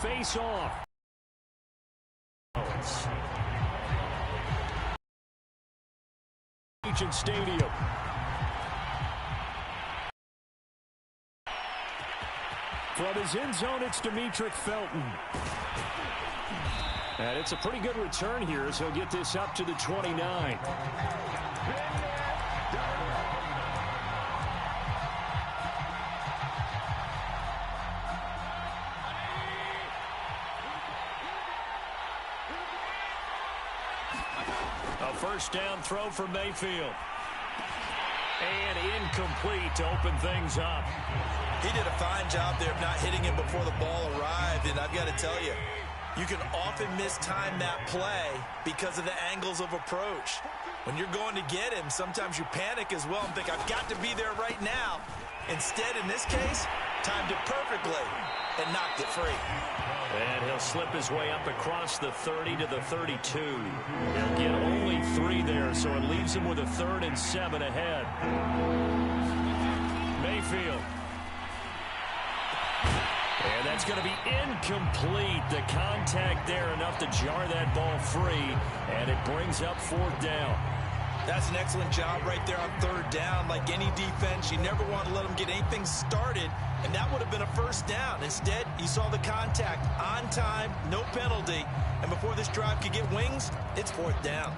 Face off. Allegiant Stadium. From his end zone, it's Demetric Felton. And it's a pretty good return here as he'll get this up to the 29. A first down throw for Mayfield. And incomplete to open things up. He did a fine job there of not hitting him before the ball arrived. And I've got to tell you, you can often mistime that play because of the angles of approach. When you're going to get him, sometimes you panic as well and think, I've got to be there right now. Instead, in this case, timed it perfectly and knocked it free. And he'll slip his way up across the 30 to the 32. He'll get only 3 there, so it leaves him with a 3rd and 7 ahead. Mayfield. And that's going to be incomplete. The contact there enough to jar that ball free, and it brings up 4th down. That's an excellent job right there on 3rd down. Like any defense, you never want to let them get anything started, and that would have been a 1st down. Instead, you saw the contact on time, no penalty, and before this drive could get wings, it's 4th down.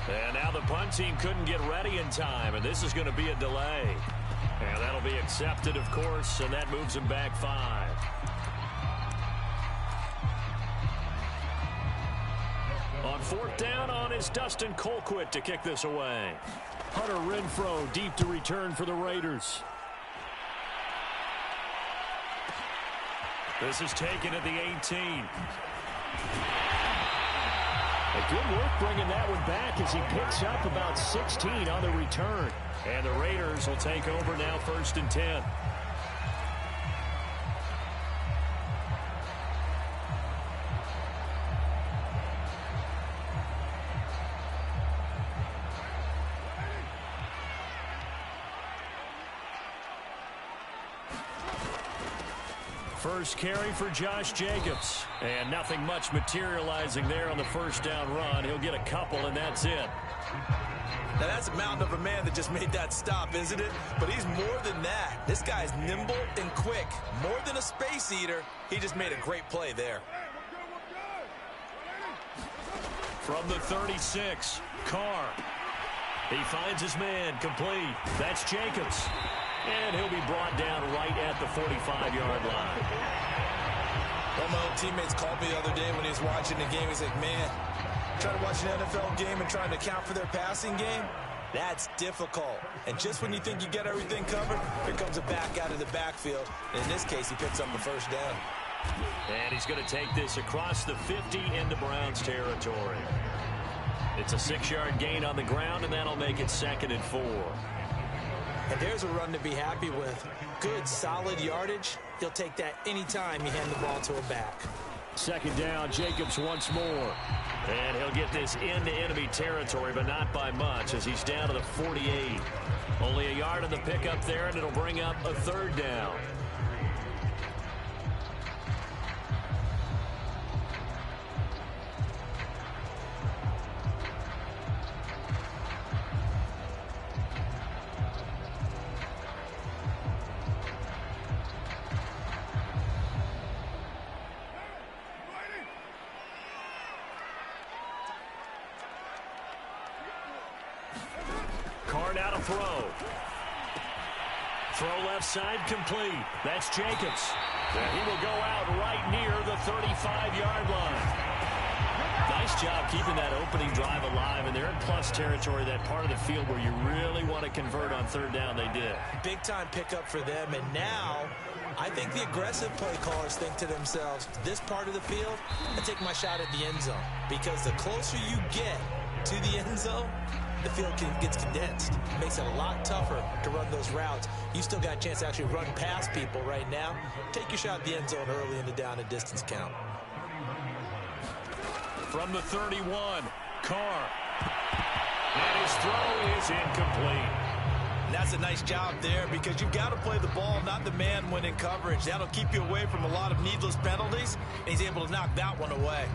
And now the punt team couldn't get ready in time, and this is going to be a delay. And that'll be accepted, of course, and that moves him back 5. On 4th down is Dustin Colquitt to kick this away. Hunter Renfrow deep to return for the Raiders. This is taken at the 18. Good work bringing that one back as he picks up about 16 on the return. And the Raiders will take over now 1st and 10. First carry for Josh Jacobs. And nothing much materializing there on the 1st down run. He'll get a couple, and that's it. Now, that's a mountain of a man that just made that stop, isn't it? But he's more than that. This guy's nimble and quick. More than a space eater, he just made a great play there. From the 36, Carr. He finds his man, complete. That's Jacobs. And he'll be brought down right at the 45-yard line. One of my old teammates called me the other day when he was watching the game. He's like, man, trying to watch an NFL game and trying to account for their passing game, that's difficult. And just when you think you get everything covered, here comes a back out of the backfield. And in this case, he picks up a 1st down. And he's going to take this across the 50 into Browns territory. It's a 6-yard gain on the ground, and that'll make it 2nd and 4. And there's a run to be happy with. Good, solid yardage. He'll take that anytime you hand the ball to a back. 2nd down, Jacobs once more. And he'll get this into enemy territory, but not by much as he's down to the 48. Only a yard on the pickup there, and it'll bring up a 3rd down. Carr now to throw. Throw left side complete. That's Jacobs. And he will go out right near the 35-yard line. Nice job keeping that opening drive alive, and they're in plus territory, that part of the field where you really want to convert on 3rd down. They did. Big-time pickup for them, and now I think the aggressive play callers think to themselves, this part of the field, I take my shot at the end zone, because the closer you get, get to the end zone, the field gets condensed. It makes it a lot tougher to run those routes. You still got a chance to actually run past people right now. Take your shot at the end zone early in the down and distance count. From the 31, Carr. And his throw is incomplete. And that's a nice job there because you've got to play the ball, not the man when in coverage. That'll keep you away from a lot of needless penalties, and he's able to knock that one away.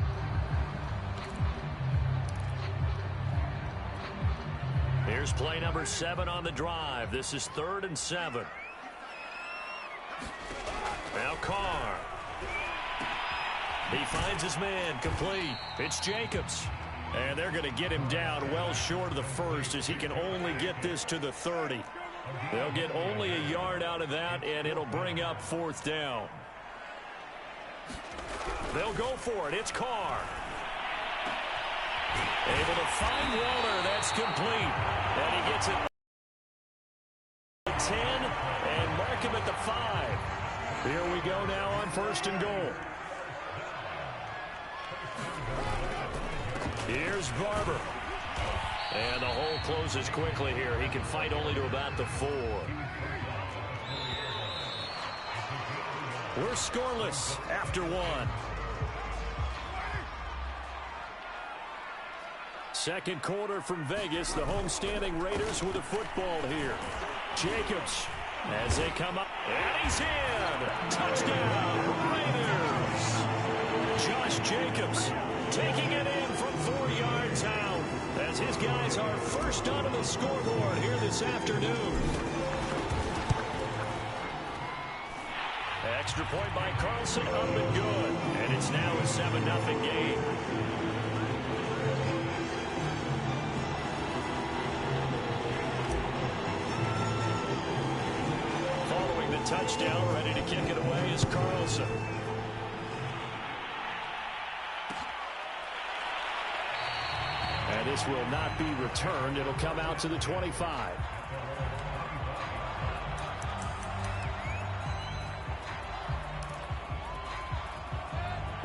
Here's play number 7 on the drive. This is 3rd and 7. Now Carr. He finds his man, complete. It's Jacobs. And they're going to get him down well short of the first as he can only get this to the 30. They'll get only a yard out of that, and it'll bring up 4th down. They'll go for it. It's Carr. Able to find Waller. That's complete. And he gets it 10 and mark him at the 5. Here we go now on 1st and goal. Here's Barber. And the hole closes quickly here. He can fight only to about the 4. We're scoreless after 1. Second quarter from Vegas. The homestanding Raiders with the football here. Jacobs as they come up. And he's in. Touchdown, Raiders. Josh Jacobs taking it in from 4 yards out as his guys are first onto the scoreboard here this afternoon. Extra point by Carlson, up and good. And it's now a 7-0 game. Following the touchdown, ready to kick it away is Carlson. And this will not be returned. It'll come out to the 25.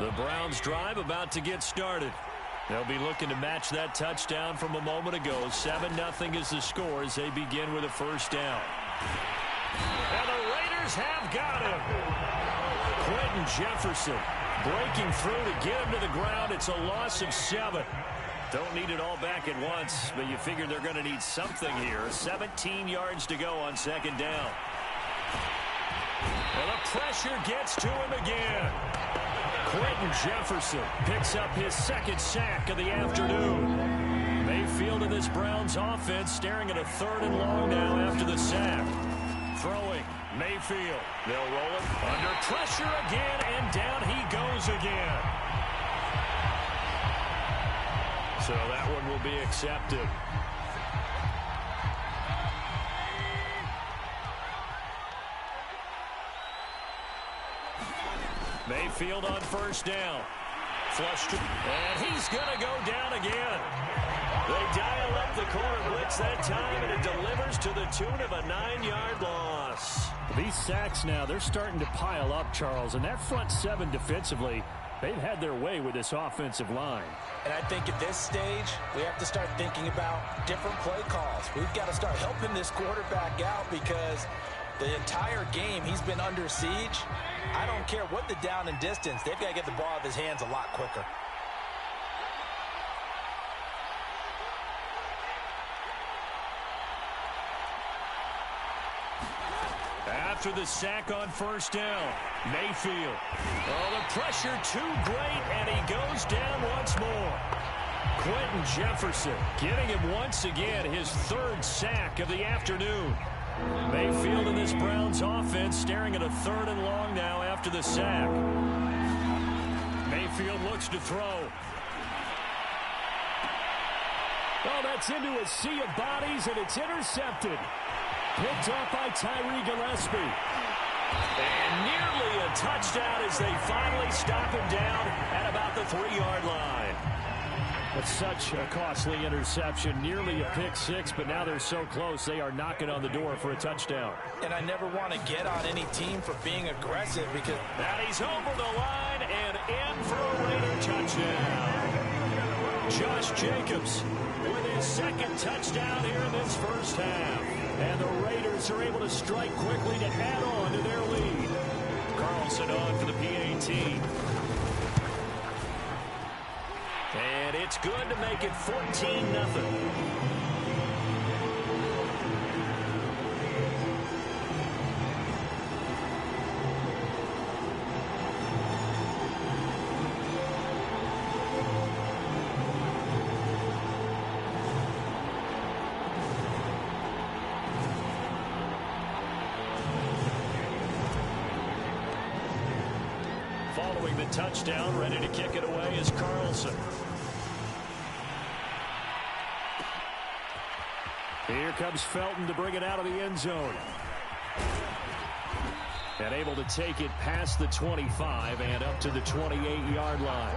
The Browns drive about to get started. They'll be looking to match that touchdown from a moment ago. 7-0 is the score as they begin with a 1st down. And the Raiders have got him. Quentin Jefferson breaking through to get him to the ground. It's a loss of 7. Don't need it all back at once, but you figure they're going to need something here. 17 yards to go on 2nd down. And the pressure gets to him again. Quentin Jefferson picks up his 2nd sack of the afternoon. Mayfield and this Browns offense staring at a 3rd and long now after the sack. Throwing, Mayfield. They'll roll it under pressure again, and down he goes again. So that one will be accepted. Mayfield on 1st down. Flushed. And he's going to go down again. They dial up the corner blitz that time, and it delivers to the tune of a 9-yard loss. These sacks now, they're starting to pile up, Charles. And that front 7 defensively, they've had their way with this offensive line. And I think at this stage, we have to start thinking about different play calls. We've got to start helping this quarterback out because the entire game he's been under siege. I don't care what the down and distance. They've got to get the ball out of his hands a lot quicker. After the sack on 1st down, Mayfield. Oh, the pressure too great, and he goes down once more. Quentin Jefferson getting him once again his 3rd sack of the afternoon. Mayfield and this Browns offense staring at a 3rd and long now after the sack. Mayfield looks to throw. Oh, that's into a sea of bodies, and it's intercepted. Picked up by Tyree Gillespie. And nearly a touchdown as they finally stop him down at about the 3-yard line. That's such a costly interception. Nearly a pick 6, but now they're so close they are knocking on the door for a touchdown. And I never want to get on any team for being aggressive because... And he's over the line and in for a Raider touchdown. Josh Jacobs his second touchdown here in this first half. And the Raiders are able to strike quickly to add on to their lead. Carlson on for the PAT. And it's good to make it 14-0. Following the touchdown, ready to kick it away is Carlson. Here comes Felton to bring it out of the end zone. And able to take it past the 25 and up to the 28-yard line.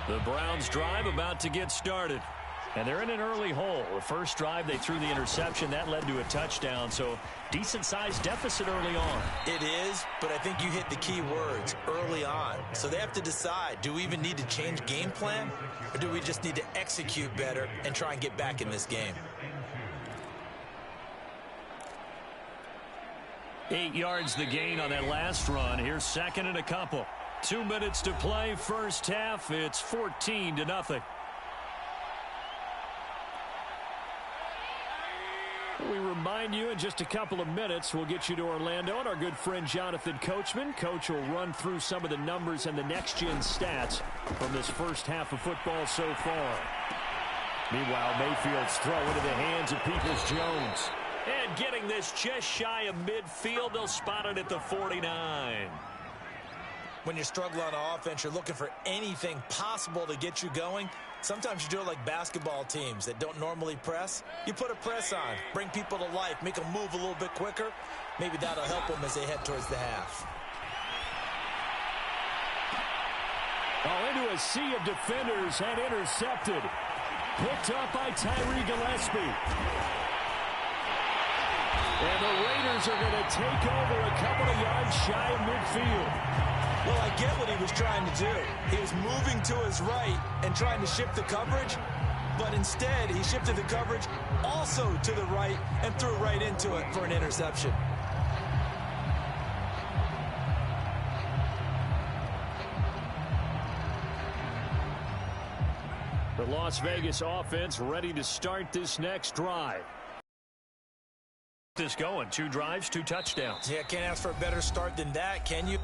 The Browns drive about to get started. And they're in an early hole. The first drive, they threw the interception. That led to a touchdown. So decent-sized deficit early on. It is, but I think you hit the key words, early on. So they have to decide, do we even need to change game plan? Or do we just need to execute better and try and get back in this game? 8 yards the gain on that last run. Here's second and a couple. 2 minutes to play, first half. It's 14-0. We remind you in just a couple of minutes, we'll get you to Orlando and our good friend Jonathan Coachman. Coach will run through some of the numbers and the next-gen stats from this first half of football so far. Meanwhile, Mayfield's throw into the hands of Peoples-Jones. And getting this just shy of midfield, they'll spot it at the 49. When you're struggling on offense, you're looking for anything possible to get you going. Sometimes you do it like basketball teams that don't normally press. You put a press on, bring people to life, make them move a little bit quicker. Maybe that'll help them as they head towards the half. Into a sea of defenders and intercepted. Picked up by Tyree Gillespie. And the Raiders are going to take over a couple of yards shy of midfield. Well, I get what he was trying to do. He was moving to his right and trying to shift the coverage, but instead he shifted the coverage also to the right and threw right into it for an interception. The Las Vegas offense ready to start this next drive. This going, 2 drives, 2 touchdowns. Yeah, can't ask for a better start than that, can you?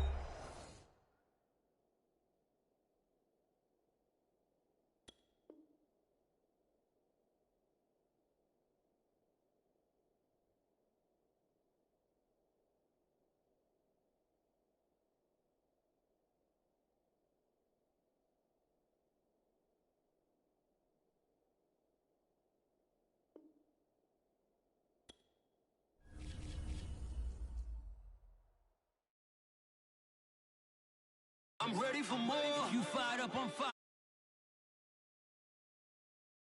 I'm ready for more. You fired up on fire.